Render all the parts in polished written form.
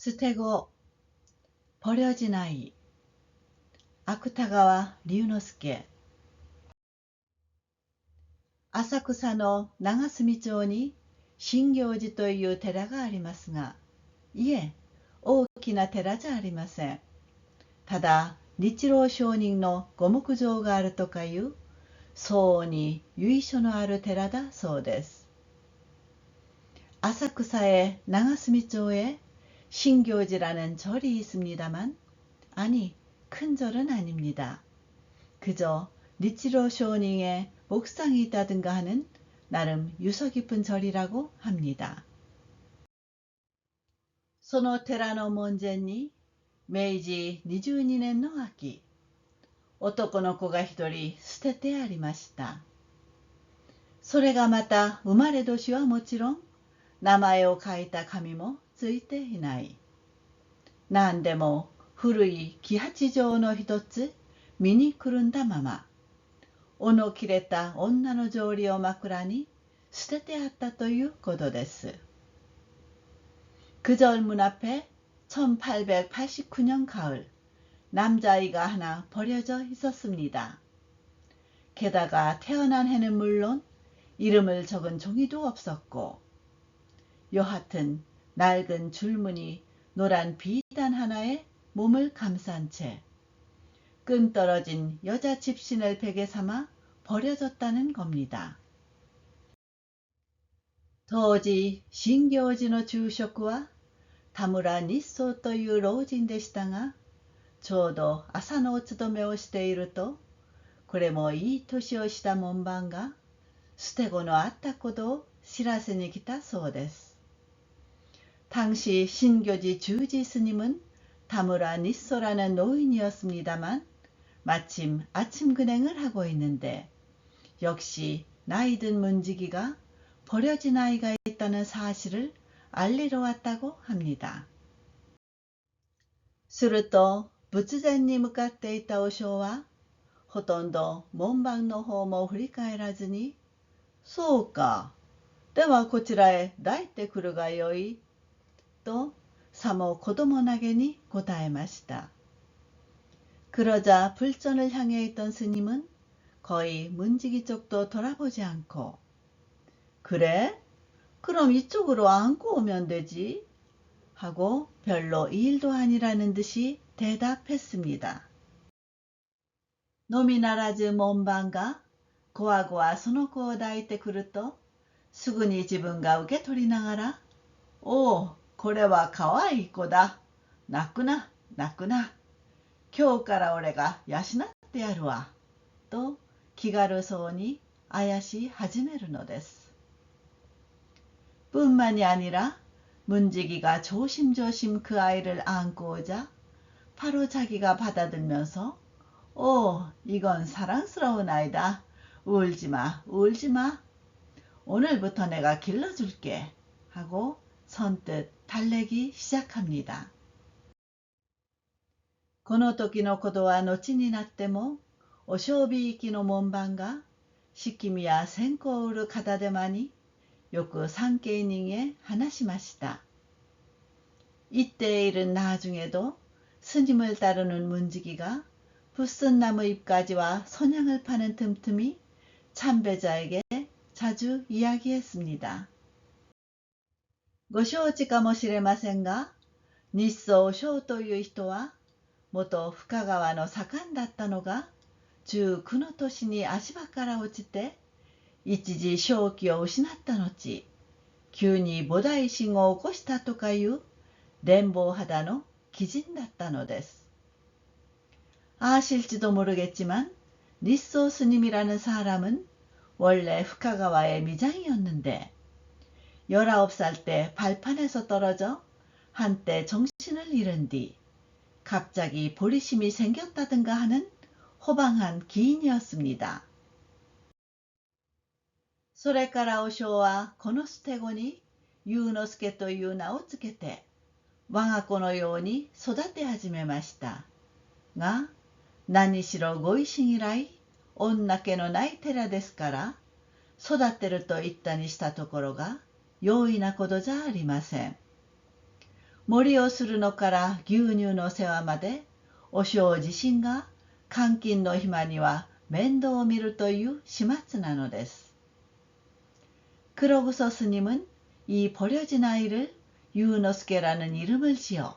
捨て子、버려진 아이、芥川龍之介。浅草の長住町に真行寺という寺がありますが、いえ、大きな寺じゃありません。ただ、日露上人のご木像があるとかいう相応に由緒のある寺だそうです。浅草의長住町에 신교지라는 절이 있습니다만, 아니, 큰 절은 아닙니다. 그저 니치로 쇼닝의 목상이 있다든가 하는 나름 유서 깊은 절이라고 합니다. その寺の門前に明治22年の秋、男の子が一人捨ててありました。それがまた生まれ年はもちろん、名前を書いた紙もついていない。なんでも古い木八状の一つ身にくるんだまま、尾の切れた女の草履を枕に捨ててあったということです。그 절 문 앞에 1889년 가을, 남자아이가 하나 버려져 있었습니다. 게다가 태어난 해는 물론 이름을 적은 종이도 없었고, 여하튼 낡은 줄무늬 노란 비단 하나에 몸을 감싼 채 끈 떨어진 여자 집신을 베개 삼아 버려졌다는 겁니다. 当時、新行寺の住職は田村日宗という老人でしたが、ちょうど朝のお勤めをしていると、これもいい年をした門番が捨て子のあったことを知らせに来たそうです。당시 신교지 주지 스님은 다무라 니소라는 노인이었습니다만, 마침 아침 근행을 하고 있는데 역시 나이든 문지기가 버려진 아이가 있다는 사실을 알리러 왔다고 합니다. すると仏前に向かっていた和尚はほとんど門番の方も振り返らずに、そうか、ではこちらへ抱いてくるがよい、또さも子供投げに答えました。그러자 불전을 향해 있던 스님은 거의 문지기 쪽도 돌아보지 않고, 그래? 그럼 이쪽으로 안고 오면 되지? 하고 별로 일도 아니라는 듯이 대답했습니다.のみならず門番がこわごわその子を抱いてくると、すぐに自分が受け取りながら、おお、これはかわいい子だ。泣くな、泣くな。今日から俺が養ってやるわ。と気軽そうにあやし始めるのです。뿐만이 아니라 문지기가 조심조심 그 아이를 안고 오자 바로 자기가 받아들면서, 오, 이건 사랑스러운 아이다. 울지마, 울지마. 오늘부터 내가 길러줄게. 하고 선뜻 달래기 시작합니다. この時のことは後になっても、お尚備行きの門番が色味や線香を売る片手間によく상계인에게話しました。이때의 일은 나중에도 스님을 따르는 문지기가 붓슨나무 잎가지와 선향을 파는 틈틈이 참배자에게 자주 이야기했습니다. ご承知かもしれませんが、日宗正という人は元深川の左官だったのが19の年に足場から落ちて一時正気を失った後、急に菩提心を起こしたとかいう蓮坊肌の貴人だったのです。아실지도 모르겠지만 니소 스님이라는 사람은 원래 후카가와의 미장이었는데 19살 때 발판에서 떨어져 한때 정신을 잃은 뒤 갑자기 보리심이 생겼다든가 하는 호방한 기인이었습니다. それから和尚はこの捨て子に祐之介という名をつけて我が子のように育て始めましたが、何しろご維新以来女気のない寺ですから、育てると言ったにしたところが容易なことじゃありません。森をするのから牛乳の世話まで、和尚自身が監禁の暇には面倒を見るという始末なのです。그러고서 스님은 이 버려진 아이를 유노스케라는 이름을 지어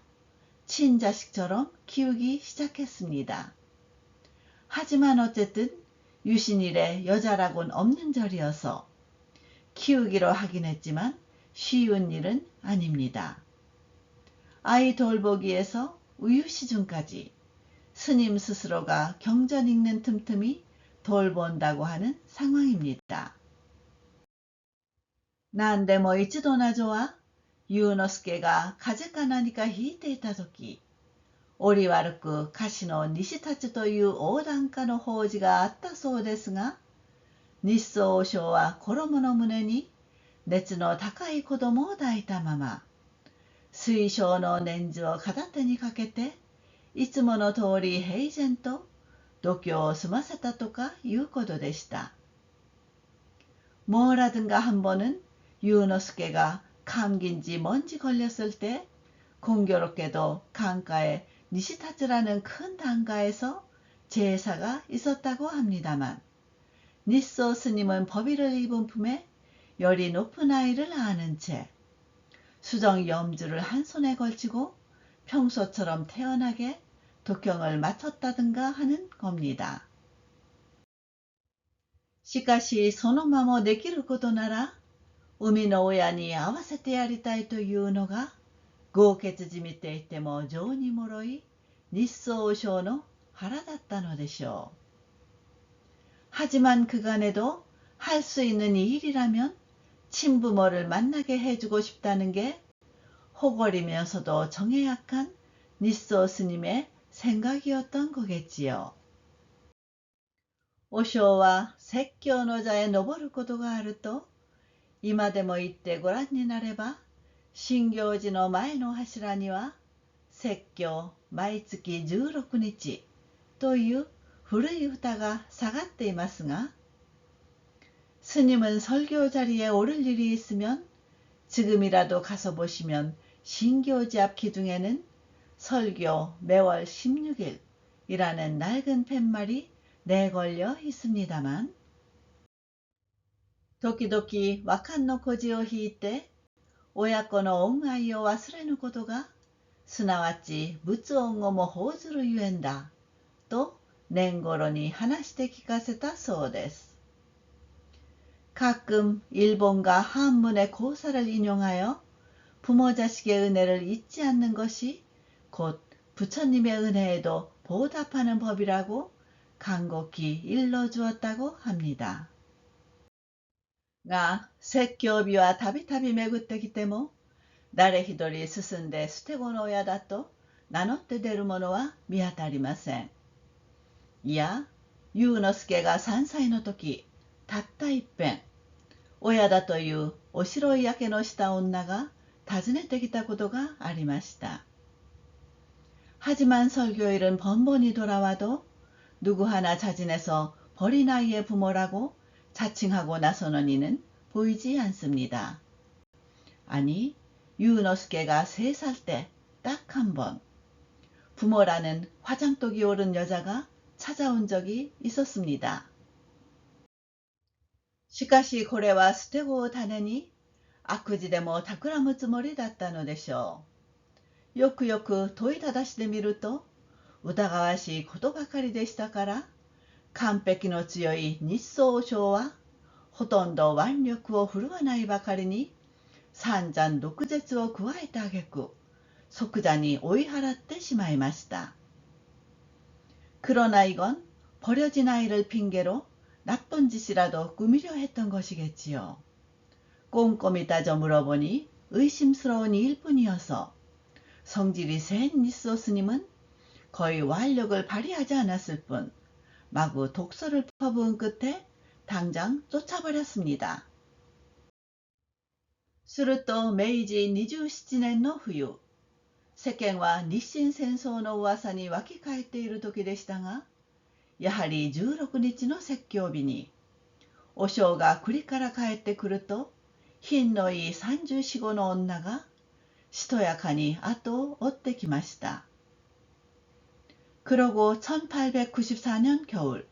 친자식처럼 키우기 시작했습니다. 하지만 어쨌든 유신일에 여자라곤 없는 절이어서 키우기로 하긴 했지만 쉬운 일은 아닙니다. 아이 돌보기에서 우유시중까지 스님 스스로가 경전 읽는 틈틈이 돌본다고 하는 상황입니다. なんでも一度なぞは、祐之助が風邪か何かひいていたとき、折悪く歌手の西たちという横断家の法事があったそうですが、日宗和尚は衣の胸に熱の高い子供を抱いたまま、水晶の念珠を片手にかけて、いつもの通り平然と度胸を済ませたとかいうことでした。뭐라든가 한 번은 유노스케가 감기인지 뭔지 걸렸을 때 공교롭게도 강가에 니시타츠라는 큰 단가에서 제사가 있었다고 합니다만, 니소 스님은 법의를 입은 품에 열이 높은 아이를 안은 채 수정 염주를 한 손에 걸치고 평소처럼 태연하게 독경을 맡았다든가 하는 겁니다. しかしそのままできることなら、生みの親に会わせてやりたいというのが、豪傑じみていても情に脆い日宗和尚の腹だったのでしょう。하지만 그간에도 할 수 있는 일이라면 친부모를 만나게 해주고 싶다는 게 호걸이면서도 정에 약한 니소 스님의 생각이었던 거겠지요. 和尚は説教の座へ登ることがあると、今でも行ってご覧になれば、真行寺の前の柱には、説教毎月16日という古い歌が下がっていますが、스님은 설교 자리에 오를 일이 있으면 지금이라도 가서 보시면 신교지 앞 기둥에는 설교 매월 16일이라는 낡은 팻말이 내걸려 있습니다만,時々和漢の故事を引いて親子の恩愛を忘れぬことが、すなわち仏恩をも報ずるゆえんだと年頃に話して聞かせたそうです。가끔 일본과 한문의 고사를 인용하여 부모 자식의 은혜를 잊지 않는 것이 곧 부처님의 은혜에도 보답하는 법이라고 간곡히 일러주었다고 합니다. が説教日はたびたび巡ってきても、誰一人進んで捨て子の親だと名乗って出る者は見当たりません。いや、祐之助が3歳の時、たった一遍、親だというお白い焼けのした女が訪ねてきたことがありました。하지만 설교일은 번번이 돌아와도 누구 하나 자진해서 버린아이의 부모라고 자칭하고 나서는 이는 보이지 않습니다. 아니, 유노스케가 3살 때 딱 한 번 부모라는 화장독이 오른 여자가 찾아온 적이 있었습니다. しかしこれは捨て子を種に悪事でも企むつもりだったのでしょう。よくよく問いただしてみると、疑わしいことばかりでしたから、完璧の強い日宗和尚は、ほとんど腕力を振るわないばかりに、三山毒舌を加えた挙句、即座に追い払ってしまいました。그러나 이건 버려진 아이를 핑계로 나쁜 짓이라도 꾸미려 했던 것이겠지요. 꼼꼼히 따져 물어보니 의심스러운 일일 뿐이어서 성질이 센 니소 스님은 거의 완력을 발휘하지 않았을 뿐 마구 독서를 퍼부은 끝에 당장 쫓아버렸습니다. すると明治27年の冬、世間は日清戦争の噂に沸き返っている時でしたが、やはり16日の説教日に、和尚が栗から帰ってくると、品のいい34、5の女が、しとやかに後を追ってきました。그러고 1894년 겨울,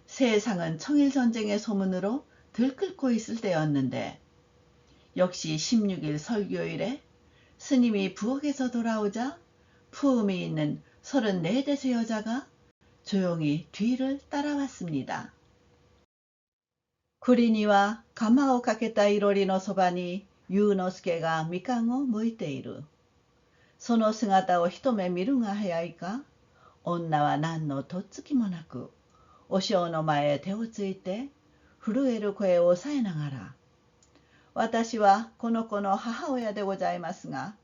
세상은 청일전쟁의 소문으로 들끓고 있을 때였는데 역시 16일 설교일에 스님이 부엌에서 돌아오자 품이 있는 34대의 여자가 조용히 뒤를 따라왔습니다. 栗には鎌をかけたいろりのそばに祐之助がみかんを剥いている。その姿を一目見るが早いか、女は何のとっつきもなく、お正の前へ手をついて、震える声を抑えながら、私はこの子の母親でございますが、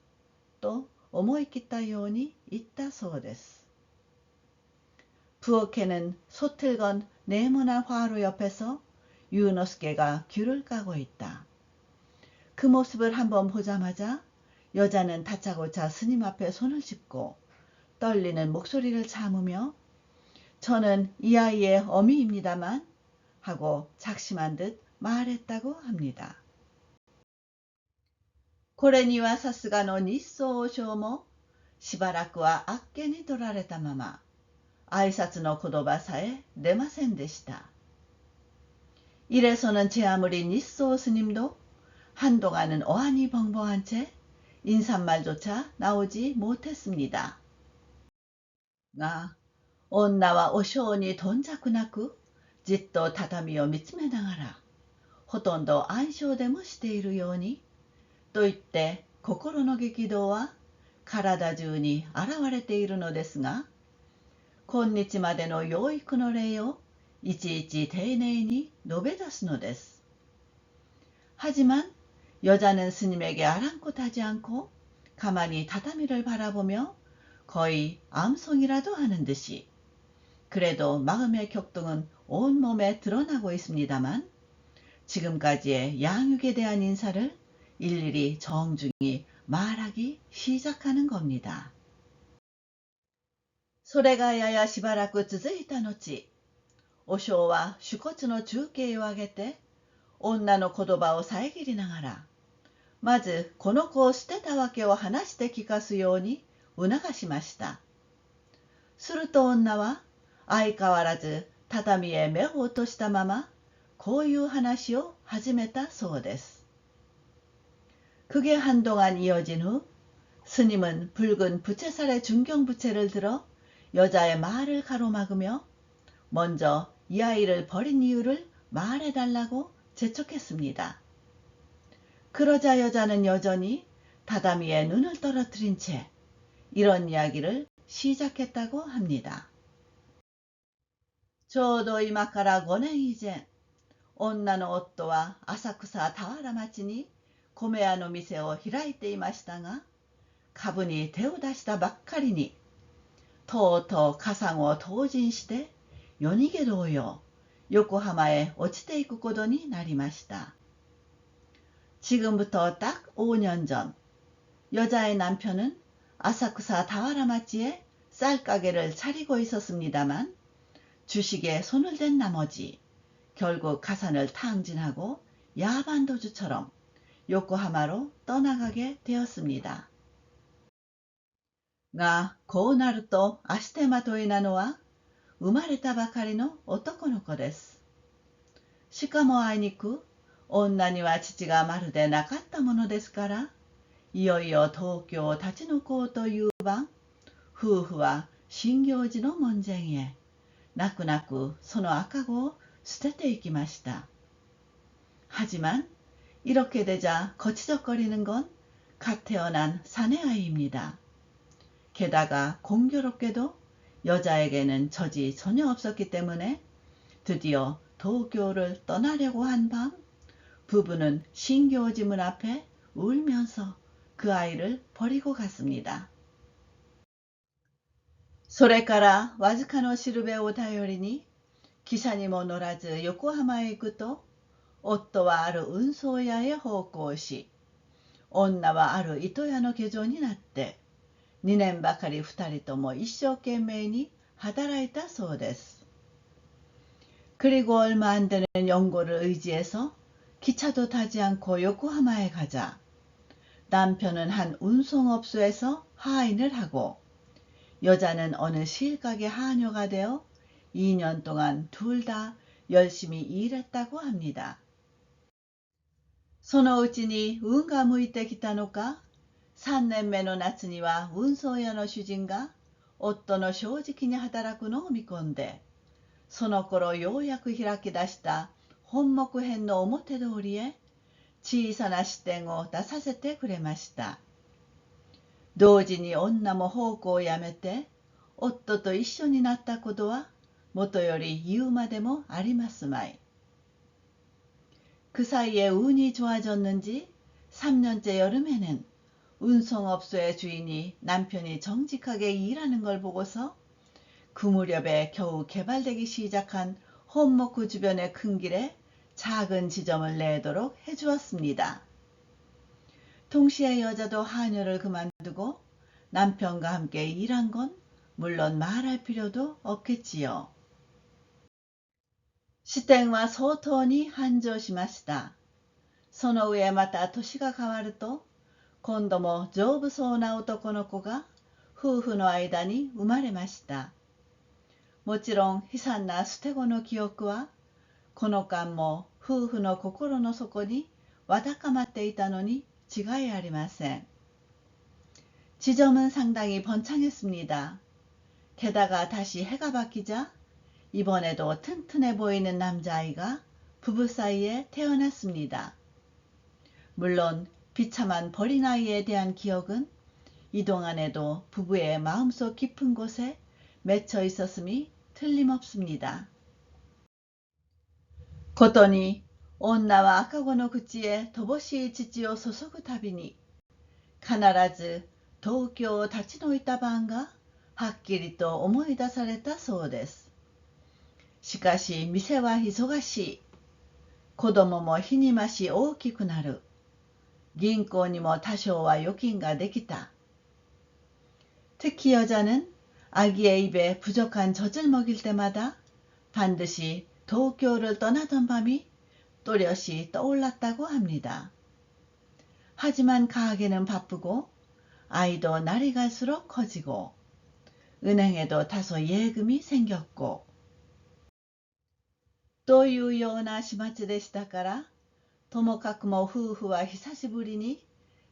と思い切ったように言ったそうです。부엌에는 소틀건 네모난 화로 옆에서 유노스케가 귤을 까고 있다. 그 모습을 한번 보자마자 여자는 다짜고짜 스님 앞에 손을 짚고 떨리는 목소리를 참으며 저는 이 아이의 어미입니다만 하고 작심한 듯 말했다고 합니다. これにはさすがの日宗和尚もしばらくはあっけに取られたまま挨拶の言葉さえ出ませんでした。 이래서는 제 아무리 니쏘 스님도 한동안은 어안이 벙벙한 채 인사말조차 나오지 못했습니다. 아, 언나와 오쇼니 돈자쿠나쿠 짓도 다다미を見つめながらほとんど暗唱でもしているようにと言って心の激動は体中に現れているのですが、今日までの養育の礼をいちいち丁寧に述べ出すのです。 하지만 여자는 스님에게 아랑곳하지 않고 가만히 다다미를 바라보며 거의 암송이라도 하는 듯이 그래도 마음의 격동은 온몸에 드러나고 있습니다만 지금까지의 양육에 대한 인사를 일일이 정중히 말하기 시작하는 겁니다. それがややしばらく続いた後、和尚は手骨の中継を上げて女の言葉を遮りながらまずこの子を捨てたわけを話して聞かすように促しました。すると女は相変わらず畳へ目を落としたままこういう話を始めたそうです。 그게 한동안 이어진 후 스님은 붉은 부채살의 중경부채를 들어 여자의 말을 가로막으며 먼저 이 아이를 버린 이유를 말해달라고 재촉했습니다. 그러자 여자는 여전히 다다미에 눈을 떨어뜨린 채 이런 이야기를 시작했다고 합니다. ちょうど今から5年以前、女の夫は浅草田原町に米屋の店を開いていましたが、株に手を出したばっかりにとうとう家産を投尽して夜逃げ同様横浜へ落ちていくことになりました。 지금부터 딱 5년 전 여자의 남편은 아사쿠사 다와라마치에 쌀가게를 차리고 있었습니다만 주식에 손을 댄 나머지 결국 가산을 탕진하고 야반도주처럼 요코하마로 떠나가게 되었습니다. が、こうなると足手まといなのは生まれたばかりの男の子です。しかもあいにく女には父がまるでなかったものですから、いよいよ東京を立ち退こうという晩、夫婦は新行寺の門前へ泣く泣くその赤子を捨てていきました。 하지만 이렇게 되자 거치적거리는 건 갓 태어난 사내아이입니다. 게다가 공교롭게도 여자에게는 젖이 전혀 없었기 때문에 드디어 도교를 떠나려고 한 밤 부부는 신교지 문 앞에 울면서 그 아이를 버리고 갔습니다. それからわずかのしるべを頼りに汽車にも乗らず横浜へ行くと夫はある運送屋へ奉公し女はある糸屋の下女になって2年ばかり2人とも一生懸命に働いたそうです。 그리고 얼마 안 되는 연고를 의지해서 기차도 타지 않고 요코하마에 가자 남편은 한 운송업소에서 하인을 하고 여자는 어느 실가게 하녀가 되어 2년 동안 둘 다 열심히 일했다고 합니다. そのうちに運が向いてきたのか、3年目の夏には運送屋の主人が夫の正直に働くのを見込んで、その頃ようやく開き出した本木編の表通りへ小さな支店を出させてくれました。同時に女も奉公をやめて夫と一緒になったことはもとより言うまでもありますまい。그 사이에 운이 좋아졌는지 3년째 여름에는 운송업소의 주인이 남편이 정직하게 일하는 걸 보고서 그 무렵에 겨우 개발되기 시작한 혼목구 주변의 큰 길에 작은 지점을 내도록 해주었습니다. 동시에 여자도 하녀를 그만두고 남편과 함께 일한 건 물론 말할 필요도 없겠지요. 支店は相当に繁盛しました。その上また年が変わると、今度も丈夫そうな男の子が夫婦の間に生まれました。もちろん悲惨な捨て子の記憶は、この間も夫婦の心の底にわだかまっていたのに違いありません。지점은 상당히 번창했습니다. 게다가 다시 해가 바뀌자 이번에도 튼튼해 보이는 남자아이가 부부 사이에 태어났습니다. 물론 비참한 버린아이에 대한 기억은 이동안에도 부부의 마음속 깊은 곳에 맺혀 있었음이 틀림없습니다. ことに女は赤子の口へ乏しい乳を注ぐたびに必ず東京を立ち退いた晩がはっきりと思い出されたそうです。しかし店は忙しい。子供も日に増し大きくなる。銀行にも多少は預金ができた。특히 여자는 아기의 입에 부족한 젖을 먹일 때마다 반드시 도쿄를 떠나던 밤이 또렷이 떠올랐다고 합니다. 하지만 가게는 바쁘고 아이도 날이 갈수록 커지고 은행에도 다소 예금이 생겼고 というような始末でしたから、ともかくも夫婦は久しぶりに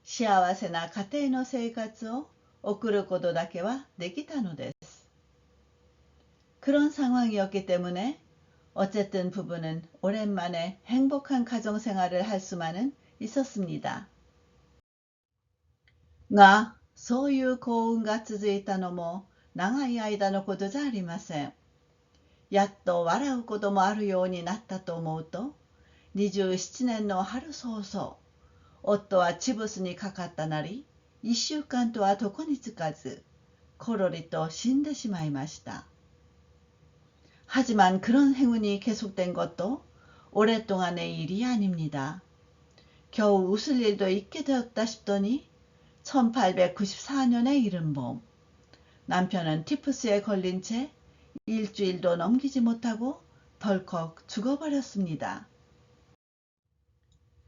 幸せな家庭の生活を送ることだけはできたのです。그런 상황이었기 때문에 어쨌든 부부는 오랜만에 행복한 가정생활을 할 수만은 있었습니다. が、そういう幸運が続いたのも長い間のことじゃありません。やっと笑うこともあるようになったと思うと、27年の春早々、夫はチブスにかかったなり、1週間とは床につかず、ころりと死んでしまいました。하지만 그런 행운이 계속된 것도 오랫동안의 일이 아닙니다. 겨우 웃을 일도 있게 되었다 싶더니 1894년의 이른 봄, 남편은 티푸스에 걸린 채 일주일도 넘기지 못하고 덜컥 죽어버렸습니다.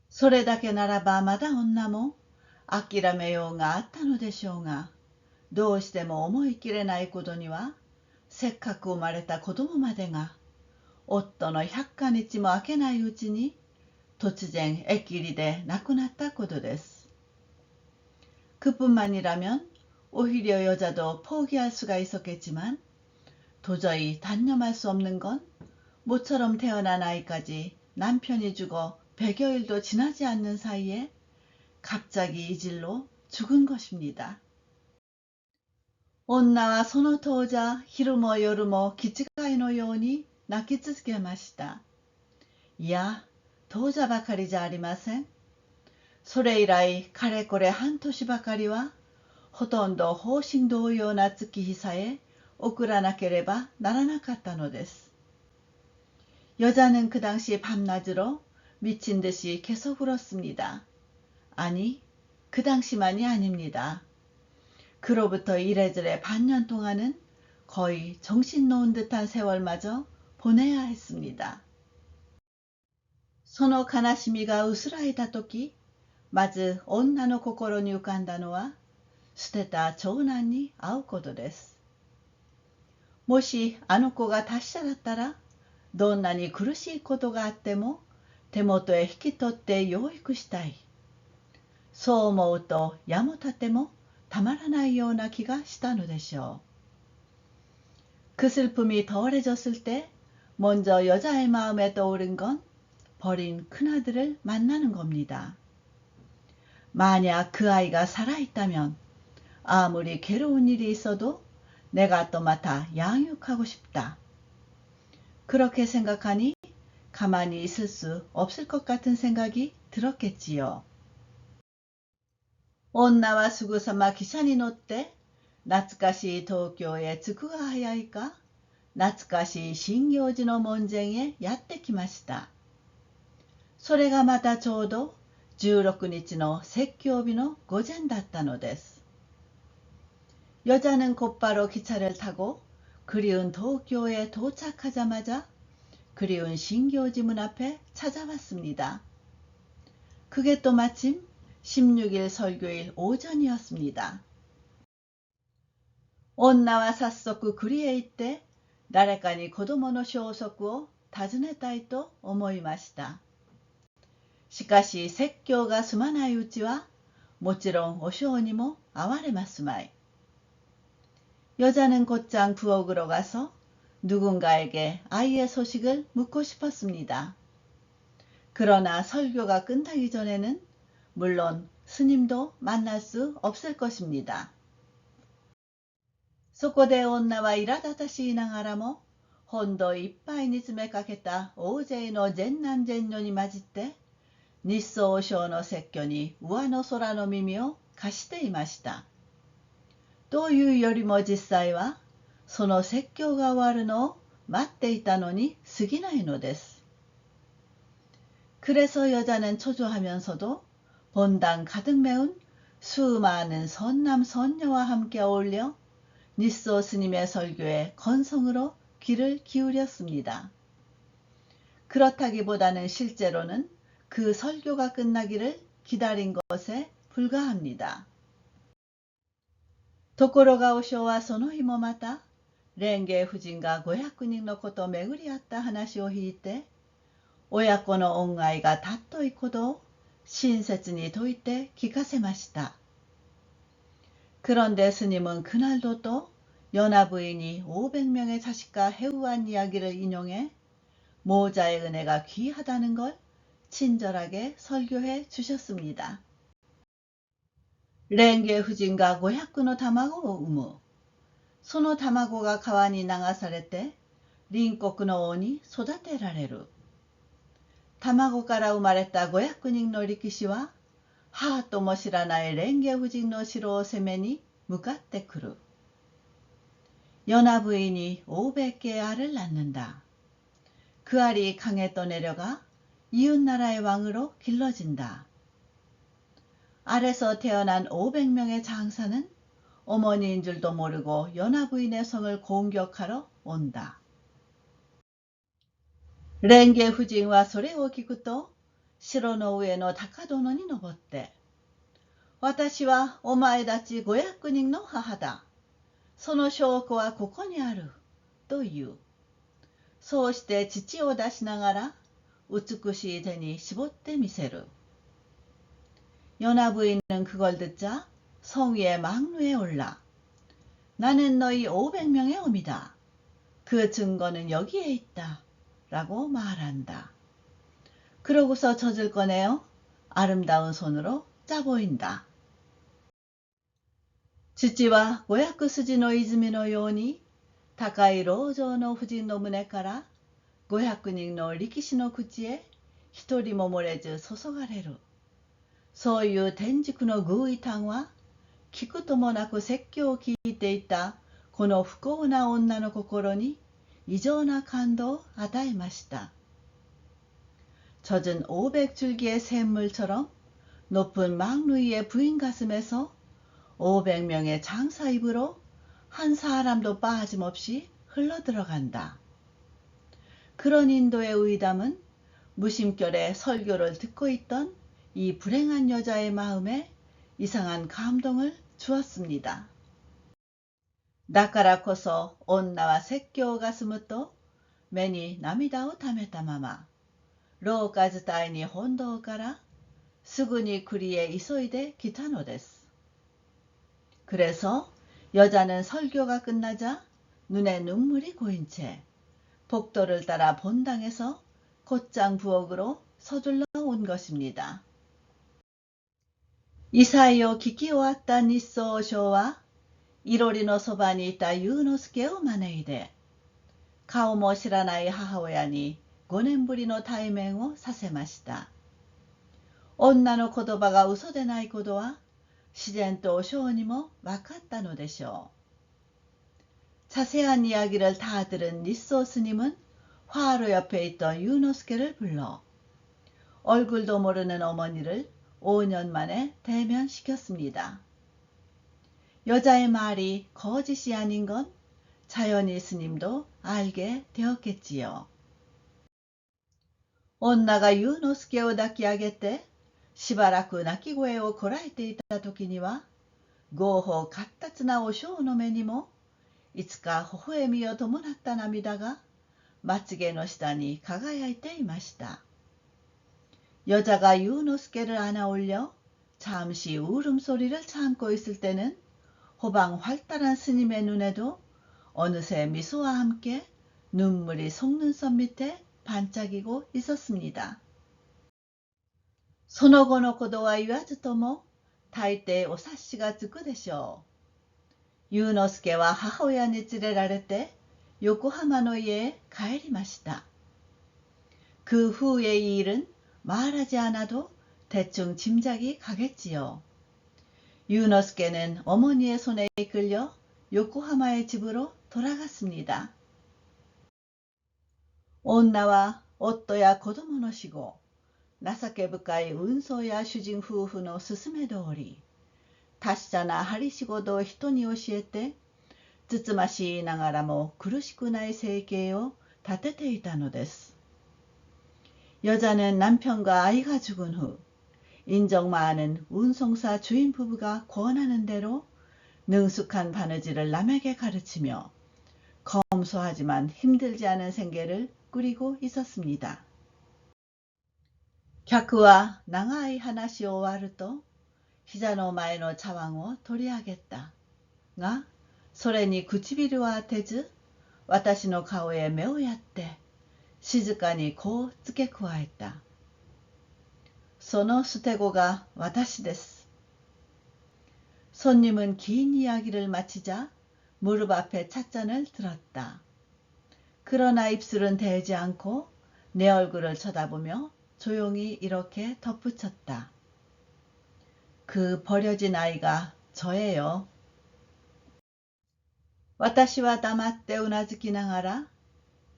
それだけならばまだ女も諦めようがあったのでしょうが、どうしても思い切れないことには、せっかく生まれた子供までが、夫の百花日も明けないうちに、突然疫痢で亡くなったことです。그뿐만이라면 오히려 여자도 포기할 수가 있었겠지만, 도저히 단념할 수 없는 건 모처럼 태어난 아이까지 남편이 죽어 100여일도 지나지 않는 사이에 갑자기 이 질로 죽은 것입니다. 女はその当時昼も夜も気違いのように泣き続けました。いや、当時ばかりじゃありません。それ以来かれこれ半年ばかりはほとんど放心同様な月日さえ送らなければならなかったのです。여자는 그 당시 밤낮으로 미친 듯이 계속 울었습니다. 아니, 그 당시만이 아닙니다. 그로부터 이래저래 반년 동안은 거의 정신 놓은 듯한 세월마저 보내야 했습니다. その悲しみが薄らいだ時、まず女の心に浮かんだのは、捨てた長男に会うことです。もしあの子が達者だったら、どんなに苦しいことがあっても手元へ引き取って養育したい。そう思うとやもたてもたまらないような気がしたのでしょう。그 슬픔이 덜해졌을 때 먼저 여자의 마음에 떠오른 건 버린 큰아들을 만나는 겁니다. 만약 그 아이가 살아있다면 아무리 괴로운 일이 있어도 내가 또 맡아 양육하고 싶다. 그렇게 생각하니 가만히 있을 수 없을 것 같은 생각이 들었겠지요. 女はすぐさま汽車に乗って懐かしい東京へ着くが早いか、懐かしい新行寺の門前へやってきました。それがまたちょうど16日の説教日の午前だったのです。여자는 곧바로 기차를 타고 그리운 도쿄에 도착하자마자 그리운 신교지 문 앞에 찾아왔습니다. 그게 또 마침 16일 설교일 오전이었습니다. 女は早速繰りへ行って誰かに子供の消息を尋ねたいと思いました。しかし説教が済まないうちはもちろんお小にも会われますまい。여자는 곧장 부엌으로 가서 누군가에게 아이의 소식을 묻고 싶었습니다. 그러나 설교가 끝나기 전에는 물론 스님도 만날 수 없을 것입니다. そこで女は苛立たしいながらも本堂いっぱいに詰めかけた大勢の善男善女に混じって日相和尚の説教に上の空の耳を貸していました。というよりも実際はその説教が終わるのを待っていたのに過ぎないのです。그래서 여자는 초조하면서도 본당 가득 메운 수많은 선남 선녀와 함께 어울려 니소 스님의 설교에 건성으로 귀를 기울였습니다. 그렇다기보다는 실제로는 그 설교가 끝나기를 기다린 것에 불과합니다. ところが和尚はその日もまた蓮華夫人が500人の子と巡り合った話を引いて親子の恩愛が尊いことを親切に説いて聞かせました。그런데 스님은 그날도 또 연하 부인이 500명의 자식과 해우한 이야기를 인용해 모자의 은혜가 귀하다는 걸 친절하게 설교해 주셨습니다. 蓮華夫人が500の卵を産む。その卵が川に流されて隣国の王に育てられる。卵から生まれた500人の力士は母とも知らない蓮華夫人の城を攻めに向かってくる。연하 부인이 500개의 알을 낳는다. 그 알이 강에 떠내려가 이웃나라의 왕으로 길러진다. 알에서 태어난 500명의 장사는 어머니인 줄도 모르고 연하 부인의 성을 공격하러 온다. 蓮華夫人はそれを聞くと城の上の高殿に登って私はお前たち500人の母だ。その証拠はここにある。と言う。そうして乳を出しながら美しい手に絞ってみせる。연하 부인은 그걸 듣자 성 위의 망루에 올라 나는 너희 500명의 어미다. 그 증거는 여기에 있다. 라고 말한다. 그러고서 젖을 꺼내어 아름다운 손으로 짜 보인다. 父は500筋の泉のように高い老女の夫人の胸から500人の力士の口へ一人も漏れず注がれる。そういう天竺の宮位譚は聞くともなく説教を聞いていたこの不幸な女の心に異常な感動を与えました。젖은 500줄기의 샘물처럼 높은 망루 위의 부인 가슴에서 500명의 장사 입으로 한 사람도 빠짐없이 흘러들어간다. 그런 인도의 의담은 무심결에 설교를 듣고 있던 이 불행한 여자의 마음에 이상한 감동을 주었습니다. だからこそ女は説教をがすむと目に涙をためたまま廊下伝いに本堂からすぐに栗へ急いできたのです。 그래서 여자는 설교가 끝나자 눈에 눈물이 고인 채 복도를 따라 본당에서 곧장 부엌으로 서둘러 온 것입니다. 異彩を聞き終わった日宗匠はいろりのそばにいた祐之助を招いて顔も知らない母親に5年ぶりの対面をさせました。女の言葉が嘘でないことは自然と匠にも分かったのでしょう。 자세한 이야기를 다 들은 니소 스님은 화로 옆에 있던 유노스케를 불러 얼굴도 모르는 어머니를 5년 만에 대면시켰습니다. 여자의 말이 거짓이 아닌 건 자연히 스님도 알게 되었겠지요. 女が祐之助を抱き上げてしばらく泣き声をこらえていた時には合法闊達なお嬢の目にもいつか微笑みを伴った涙がまつげの下に輝いていました。 여자가 유노스케를 안아올려 잠시 울음소리를 참고 있을 때는 호방 활달한 스님의 눈에도 어느새 미소와 함께 눈물이 속눈썹 밑에 반짝이고 있었습니다. その後のことは言わずとも大抵お察しがつくでしょう。祐之助は母親に連れられて横浜の家へ帰りました。 그 후의 일은 말하지 않아도 대충 짐작이 가겠지요. 유노스케는 어머니의 손에 이끌려 요코하마의 집으로 돌아갔습니다. 女は夫や子供の死後、情け深い運送や主人夫婦の勧め通り、達者な針仕事を人に教えて、つつましいながらも苦しくない生計を立てていたのです。 여자는 남편과 아이가 죽은 후 인정 많은 운송사 주인 부부가 권하는 대로 능숙한 바느질을 남에게 가르치며 검소하지만 힘들지 않은 생계를 꾸리고 있었습니다. 客は長い話を終わると膝の前の茶碗を取り上げたが、それに唇は当てず私の顔へ目をやって静かにこう付け加えた。その捨て子が私です。 손님은 긴 이야기를 마치자 무릎 앞에 찻잔을 들었다. 그러나 입술은 대지 않고 내 얼굴을 쳐다보며 조용히 이렇게 덧붙였다. 그 버려진 아이가 저예요. 私は黙ってうなずきながら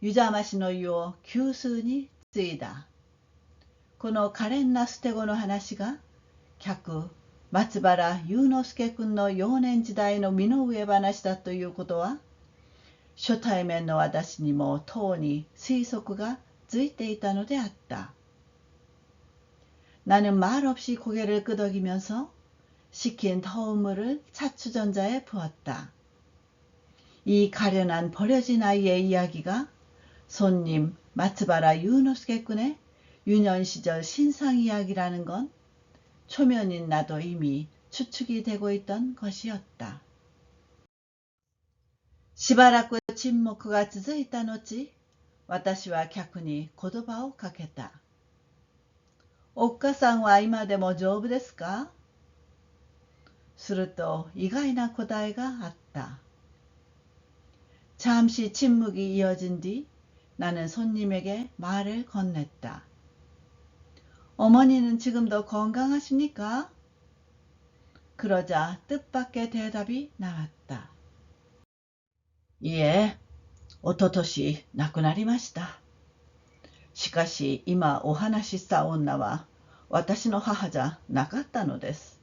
湯冷ましの湯を急須についだ。この可憐な捨て子の話が客松原祐之助君の幼年時代の身の上話だということは初対面の私にもとうに推測がついていたのであった。 나는 말 없이 고개를 끄덕이면서 식힌 더운 물을 차추전자에 부었다. 이 가련한 버려진 아이의 이야기가 손님 마츠바라 유노스케 군의 유년 시절 신상 이야기라는 건 초면인 나도 이미 추측이 되고 있던 것이었다. しばらく沈黙が続いた後、私は客に言葉をかけた。おっかさんは今でも丈夫ですか？すると意外な答えがあった。 잠시 침묵이 이어진 뒤 나는 손님에게 말을 건넸다. 어머니는 지금도 건강하십니까? 그러자 뜻밖의 대답이 나왔다. 예, 一昨年亡くなりました。しかし今お話しした女は私の母じゃなかったのです。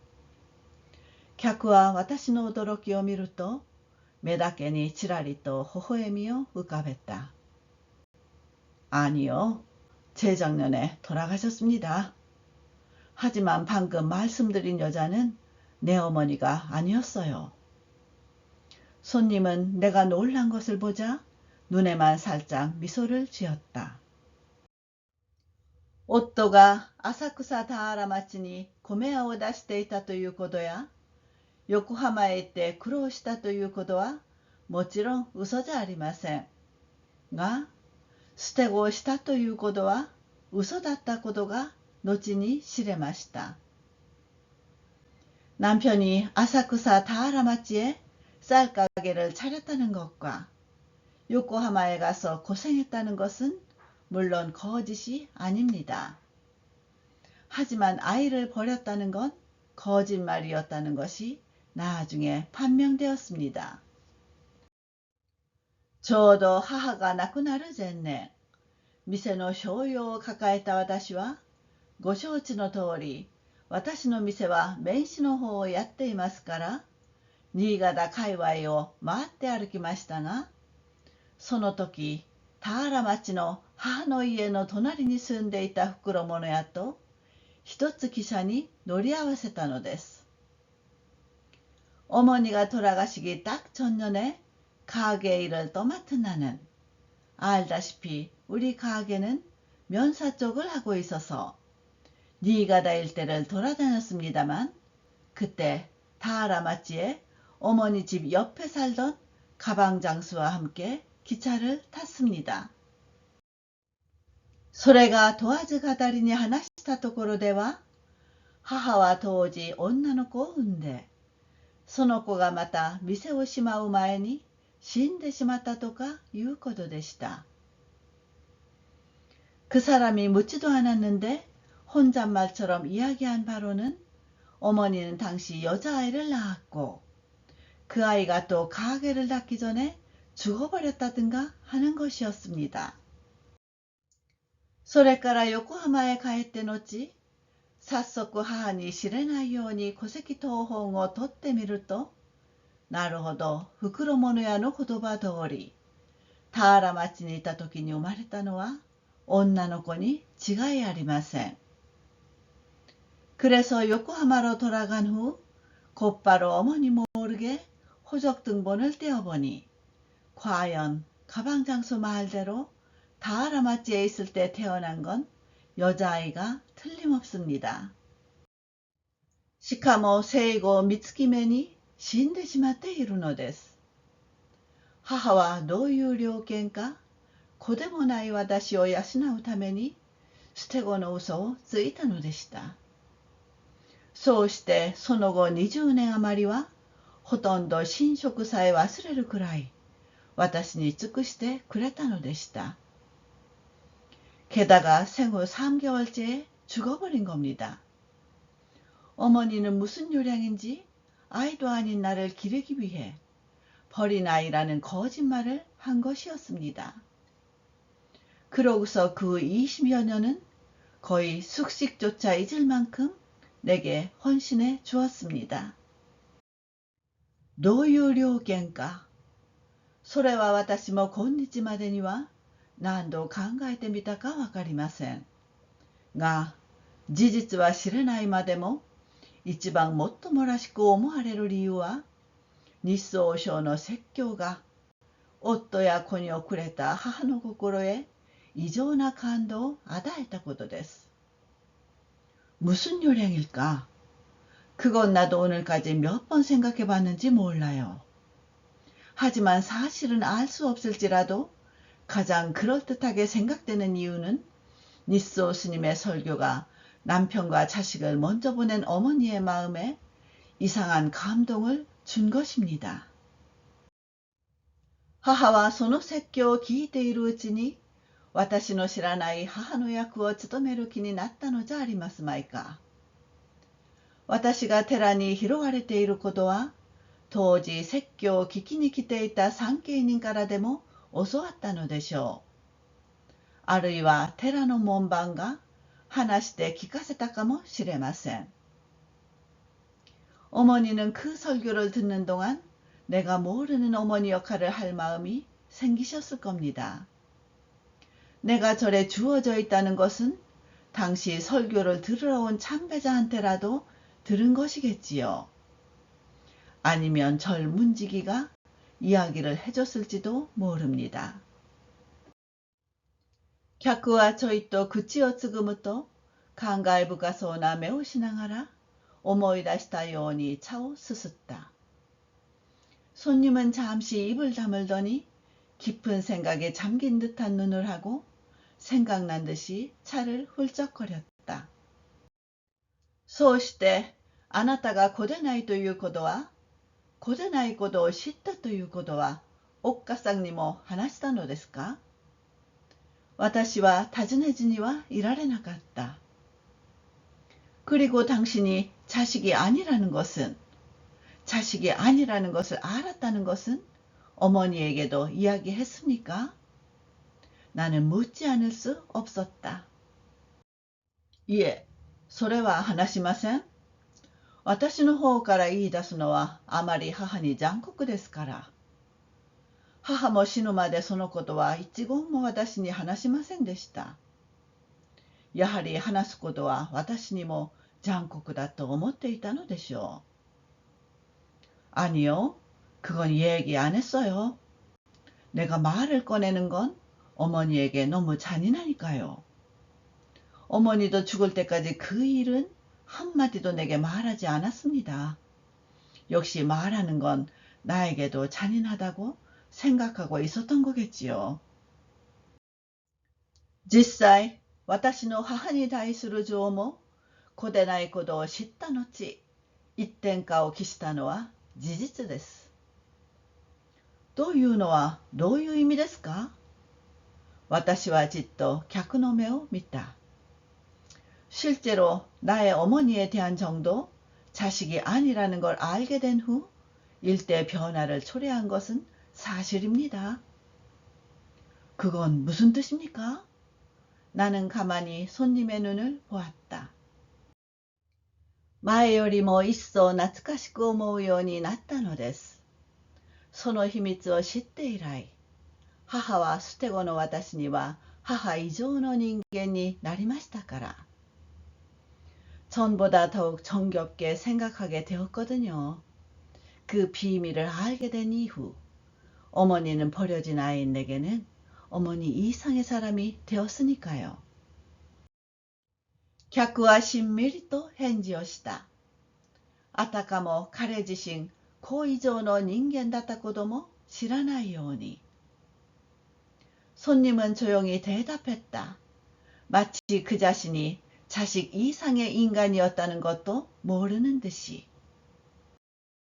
客は私の驚きを見ると目だけにちらりと微笑みを浮かべた。아니요, 재작년에 돌아가셨습니다. 하지만 방금 말씀드린 여자는 내 어머니가 아니었어요. 손님은 내가 놀란 것을 보자 눈에만 살짝 미소를 지었다.夫が浅草田原町に米屋を出していたということや、横浜へ行って苦労したということはもちろん嘘じゃありませんが、捨て子をしたということは嘘だったことが後に知れました。남편이 아사쿠사 다하라마치에 쌀가게를 차렸다는 것과 요코하마에 가서 고생했다는 것은 물론 거짓이 아닙니다. 하지만 아이를 버렸다는 건 거짓말이었다는 것이 나중에 판명되었습니다. ちょうど母が亡くなる前年、店の商用を抱えた私は、ご承知の通り、私の店は名刺の方をやっていますから、新潟界隈を回って歩きましたが、その時、田原町の母の家の隣に住んでいた袋物屋と、一つ汽車に乗り合わせたのです。어머니가 돌아가시기 딱 전년에 가게 일을 떠맡은 나는 알다시피 우리 가게는 면사 쪽을 하고 있어서 니가다 일대를 돌아다녔습니다만 그때 다하라마치에 어머니 집 옆에 살던 가방장수와 함께 기차를 탔습니다. それが問わず語りに話したところでは、母は当時女の子を産んで、その子がまた店をしまう前に死んでしまったとかいうことでした。그 사람이 묻지도 않았는데 혼잣말처럼 이야기한 바로는 어머니는 당시 여자아이를 낳았고 그 아이가 또 가게를 닫기 전에 죽어버렸다든가 하는 것이었습니다. それから横浜へ帰って後、早速母に知れないように戸籍謄本を取ってみると、なるほど、袋物屋の言葉通り、田原町にいた時に生まれたのは女の子に違いありません。그래서 요코하마로 돌아간 후 곧바로 어머니 모르게 호적등본을 떼어보니 과연 가방장수 말대로 다하라마치에 있을 때 태어난 건 여자아이가 틀림없습니다. しかも生後三月目に死んでしまっているのです。母はどういう了見か、子でもない私を養うために捨て子の嘘をついたのでした。そうしてその後20年余りはほとんど寝食さえ忘れるくらい私に尽くしてくれたのでした。게다가 생후 3개월째에 죽어버린 겁니다. 어머니는 무슨 요량인지 아이도 아닌 나를 기르기 위해 버린 아이라는 거짓말을 한 것이었습니다. 그러고서 그 20여 년은 거의 숙식조차 잊을 만큼 내게 헌신해 주었습니다. どういう了見か。それは私も今日までには何度考えてみたかわかりません。が、事実は知れないまでも、一番もっともらしく思われる理由は、日宗省の説教が、夫や子に遅れた母の心へ異常な感動を与えたことです。무슨 요량일까? 그건 나도 오늘까지 몇 번 생각해 봤는지 몰라요. 하지만 사실은 알 수 없을지라도 가장 그럴듯하게 생각되는 이유는 니스오 스님의 설교가 남편과 자식을 먼저 보낸 어머니의 마음에 이상한 감동을 준 것입니다. 母はその説教を聞いているうちに私の知らない母の役を務める気になったのじゃありますまいか。私が寺に拾われていることは当時説教を聞きに来ていた参詣人からでも教わったのでしょう。あるいは寺の門番が話して聞かせたかもしれません。어머니는 그 설교를 듣는 동안 내가 모르는 어머니 역할을 할 마음이 생기셨을 겁니다. 내가 절에 주어져 있다는 것은 당시 설교를 들으러 온 참배자한테라도 들은 것이겠지요. 아니면 절 문지기가 이야기를 해줬을지도 모릅니다. 客はちょいと口をつぐむと、感慨深そうな目をしながら、思い出したように茶をすすった。손님은 잠시 입을 다물더니 깊은 생각에 잠긴 듯한 눈을 하고 생각난 듯이 차를 훌쩍거렸다. そうして、あなたが子でないということは、子でないことを知ったということは、おっかさんにも話したのですか？私は尋ねずにはいられなかった。그리고 당신이 자식이 아니라는 것은, 자식이 아니라는 것을 알았다는 것은 어머니에게도 이야기했습니까? 나는 묻지 않을 수 없었다. いえ、それは話しません。私の方から言い出すのはあまり母に残酷ですから。母も死ぬまでそのことは一言も私に話しませんでした。やはり話すことは私にも残酷だと思っていたのでしょう。아니요, 그건 얘기 안 했어요. 내가 말을 꺼내는 건 어머니에게 너무 잔인하니까요. 어머니도 죽을 때까지 그 일은 한마디도 내게 말하지 않았습니다. 역시 말하는 건 나에게도 잔인하다고 생각하고 있었던 거겠지요. 実際、私の母に対する情も子でないことを知った後、一点化を期したのは事実です。というのはどういう意味ですか？私はじっと客の目を見た。실제로 나의 어머니에 대한 정도, 자식이 아니라는 걸 알게 된 후 일대 변화를 초래한 것은 사실입니다. 그건 무슨 뜻입니까? 나는 가만히 손님의 눈을 보았다. 前よりも一層懐かしく思うようになったのです。その秘密を知って以来、母は捨て子の私には母以上の人間になりましたから。전보다 더욱 정겹게 생각하게 되었거든요. 그 비밀을 알게 된 이후 어머니는 버려진 아이인 내게는 어머니 이상의 사람이 되었으니까요. 客はしんみりと返事をした。あたかも彼自身子以上の人間だったことも知らないように。손님은 조용히 대답했다. 마치 그 자신이 자식 이상의 인간이었다는 것도 모르는 듯이.